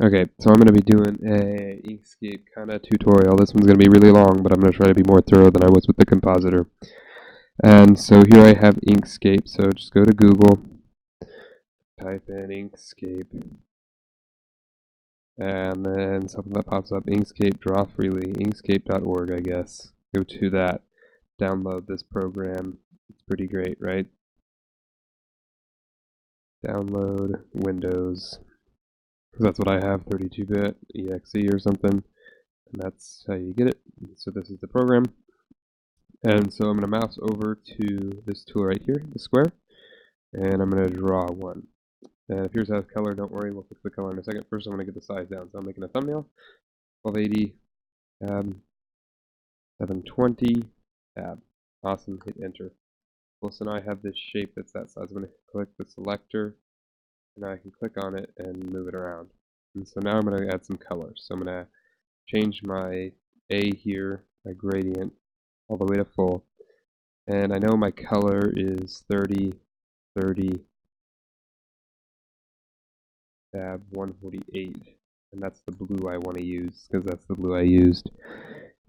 Okay, so I'm going to be doing a Inkscape kind of tutorial. This one's going to be really long, but I'm going to try to be more thorough than I was with the compositor. And so here I have Inkscape, so just go to Google, type in Inkscape, and then something that pops up, Inkscape Draw Freely, inkscape.org, I guess. Go to that, download this program. It's pretty great, right? Download Windows. That's what I have, 32-bit exe or something, and that's how you get it. So this is the program, and so I'm going to mouse over to this tool right here, the square, and I'm going to draw one. And if yours has color, don't worry, we'll fix the color in a second. First I'm going to get the size down, so I'm making a thumbnail, 1280, tab, 720, tab. Awesome, hit enter. Well, so now I have this shape that's that size. I'm going to click the selector, and now I can click on it and move it around. And so now I'm going to add some color. So I'm going to change my A here, my gradient, all the way to full. And I know my color is 30, 30, tab 148. And that's the blue I want to use, because that's the blue I used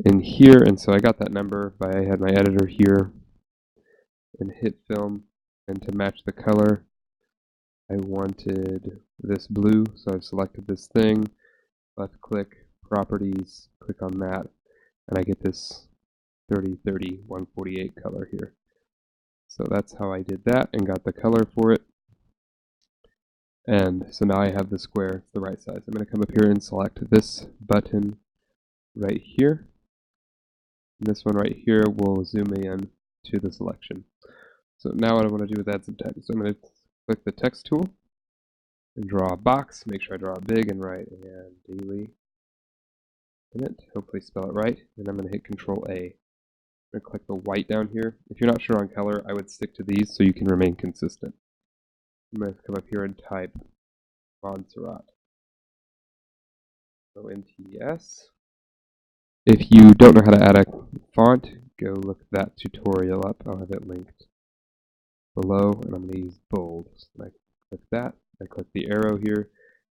in here. And so I got that number by I had my editor here and hit film. And to match the color, I wanted this blue, so I've selected this thing, left click, properties, click on that, and I get this 30, 30, 148 color here. So that's how I did that and got the color for it. And so now I have the square, it's the right size. I'm going to come up here and select this button right here. And this one right here will zoom in to the selection. So now what I want to do is add some text. So I'm going to click the text tool and draw a box. Make sure I draw it big and write and daily in it. Hopefully spell it right. And I'm going to hit Control A. I'm going to click the white down here. If you're not sure on color, I would stick to these so you can remain consistent. I'm going to come up here and type Montserrat. ONTS. If you don't know how to add a font, go look that tutorial up. I'll have it linked below, and I'm going to use bold. So I click that. I click the arrow here,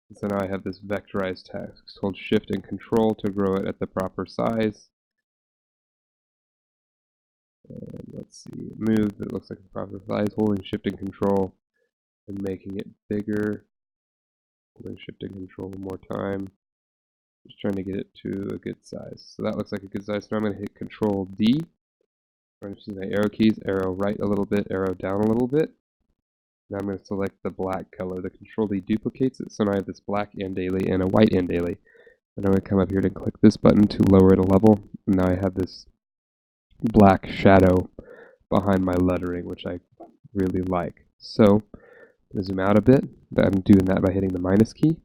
and so now I have this vectorized text. Hold Shift and Control to grow it at the proper size. And let's see, it moved. It looks like the proper size. Holding Shift and Control and making it bigger. Holding Shift and Control one more time. Just trying to get it to a good size. So that looks like a good size. So I'm going to hit Control D. I'm going to use my arrow keys, arrow right a little bit, arrow down a little bit. Now I'm going to select the black color. The Control D duplicates it, so now I have this black and daily and a white and daily. And I'm going to come up here to click this button to lower it a level. And now I have this black shadow behind my lettering, which I really like. So I'm going to zoom out a bit. I'm doing that by hitting the minus key.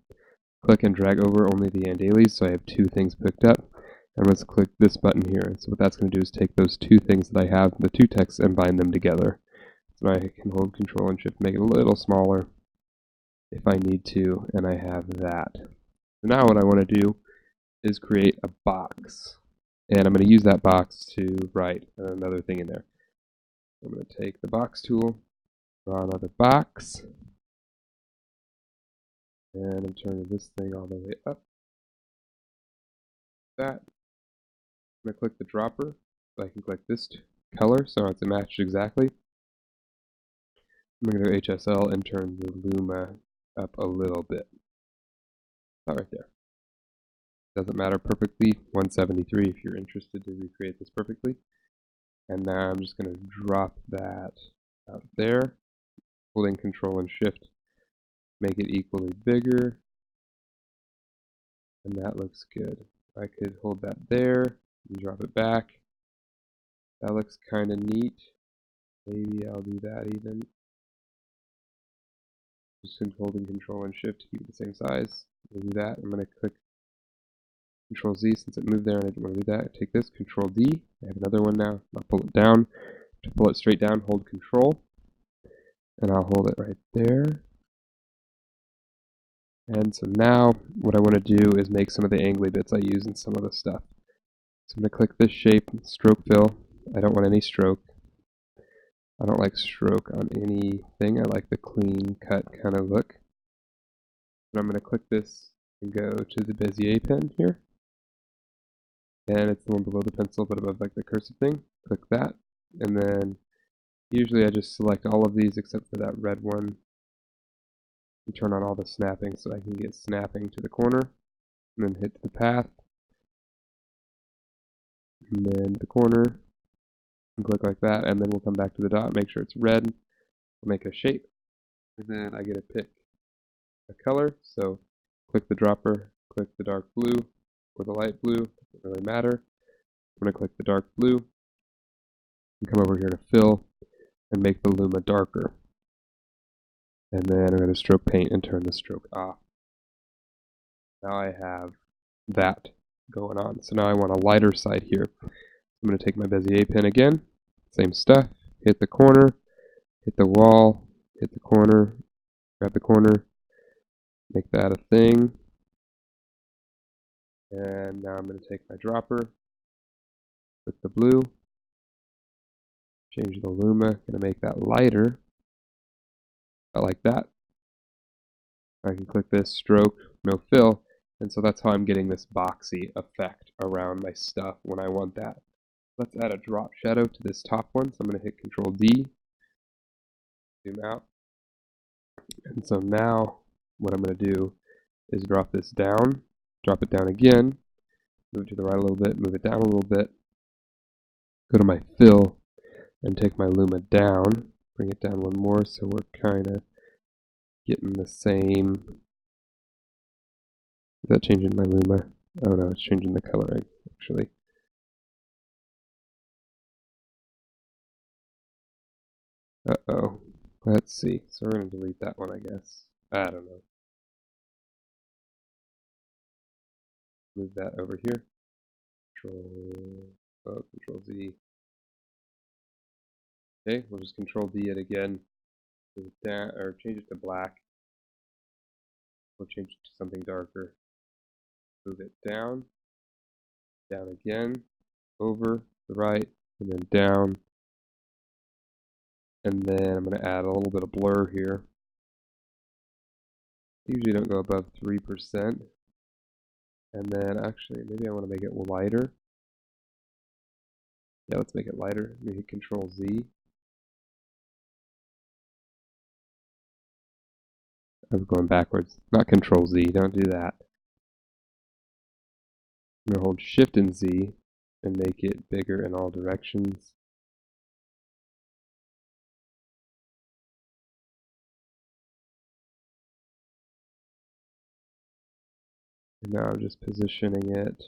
Click and drag over only the and dailies, so I have two things picked up. And let's click this button here. So what that's going to do is take those two things that I have, the two texts, and bind them together. So I can hold Control and Shift, make it a little smaller if I need to, and I have that. So now what I want to do is create a box. And I'm going to use that box to write another thing in there. I'm going to take the box tool, draw another box, and I'm turning this thing all the way up. That. I'm going to click the dropper, so I can click this color, so it's matched exactly. I'm going to go HSL and turn the Luma up a little bit. About right there. Doesn't matter perfectly, 173 if you're interested to recreate this perfectly. And now I'm just going to drop that out there, holding Control and Shift, make it equally bigger, and that looks good. I could hold that there and drop it back. That looks kind of neat. Maybe I'll do that even. Just holding Control and Shift to keep it the same size. We'll do that. I'm going to click Control Z since it moved there and I didn't want to do that. Take this, Control D. I have another one now. I'll pull it down. To pull it straight down, hold Control. And I'll hold it right there. And so now what I want to do is make some of the angly bits I use in some of the stuff. So I'm going to click this shape, stroke fill. I don't want any stroke. I don't like stroke on anything. I like the clean cut kind of look. And I'm going to click this And go to the Bezier pen here. And it's the one below the pencil, but above like the cursive thing. Click that. And then usually I just select all of these except for that red one. And turn on all the snapping so I can get snapping to the corner. And then hit the path. And then the corner. And click like that. And then we'll come back to the dot, make sure it's red. We'll make a shape. And then I get to pick a color. So click the dropper, click the dark blue or the light blue. Doesn't really matter. I'm going to click the dark blue. And come over here to fill and make the Luma darker. And then I'm going to stroke paint and turn the stroke off. Now I have that going on. So now I want a lighter side here. I'm going to take my Bezier pen again, same stuff, hit the corner, hit the wall, hit the corner, grab the corner, make that a thing. And now I'm going to take my dropper, click the blue, change the Luma, going to make that lighter, about like that. I can click this, stroke, no fill, and so that's how I'm getting this boxy effect around my stuff when I want that. Let's add a drop shadow to this top one, so I'm going to hit Control D, zoom out, and so now what I'm going to do is drop this down, drop it down again, move to the right a little bit, move it down a little bit, go to my fill, and take my Luma down, bring it down one more so we're kind of getting the same. Is that changing my Luma? Oh no, it's changing the coloring actually. Uh-oh. Let's see. So we're going to delete that one, I guess. I don't know. Move that over here. Control Z. Okay, we'll just Control D it again. Move it down, or change it to black. We'll change it to something darker. Move it down. Down again. Over, the right, and then down. And then I'm going to add a little bit of blur here. Usually don't go above 3%. And then actually, maybe I want to make it lighter. Yeah, let's make it lighter. Let me hit Control Z. I'm going backwards. Not Control Z, don't do that. I'm going to hold Shift and Z and make it bigger in all directions. And now I'm just positioning it.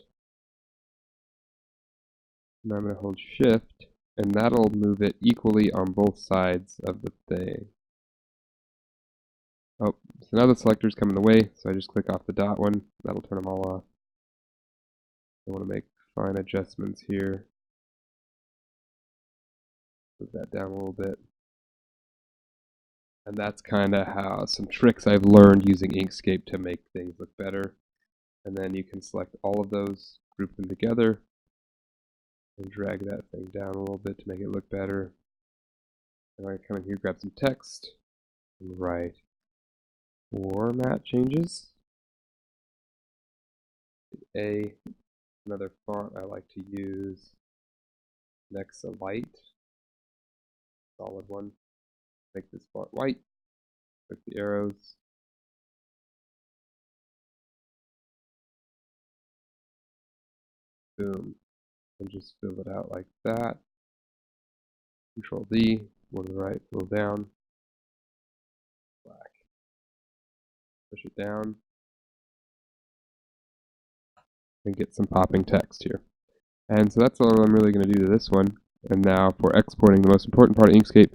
Now I'm going to hold Shift, and that'll move it equally on both sides of the thing. Oh, so now the selector's coming away, so I just click off the dot one. That'll turn them all off. I want to make fine adjustments here. Move that down a little bit. And that's kind of how some tricks I've learned using Inkscape to make things look better. And then you can select all of those, group them together, and drag that thing down a little bit to make it look better. And I come in here, grab some text, and write format changes. Another font I like to use, Nexa Light, solid one. Make this font white. Click the arrows. Boom. And just fill it out like that. Control D, one to the right, fill down. Black. Push it down. And get some popping text here. And so that's all I'm really going to do to this one. And now for exporting, the most important part of Inkscape,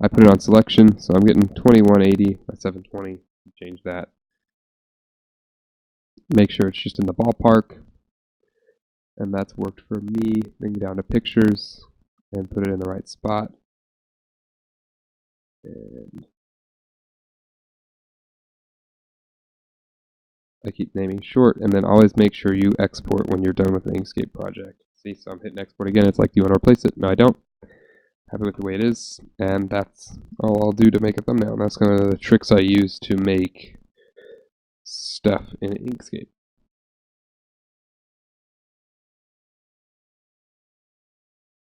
I put it on selection, so I'm getting 2180 by 720. Change that. Make sure it's just in the ballpark. And that's worked for me. Then go down to pictures and put it in the right spot. And I keep naming short, and then always make sure you export when you're done with the Inkscape project. See, so I'm hitting export again. It's like, do you want to replace it? No, I don't. Happy with the way it is, and that's all I'll do to make a thumbnail. And that's kind of the tricks I use to make stuff in Inkscape.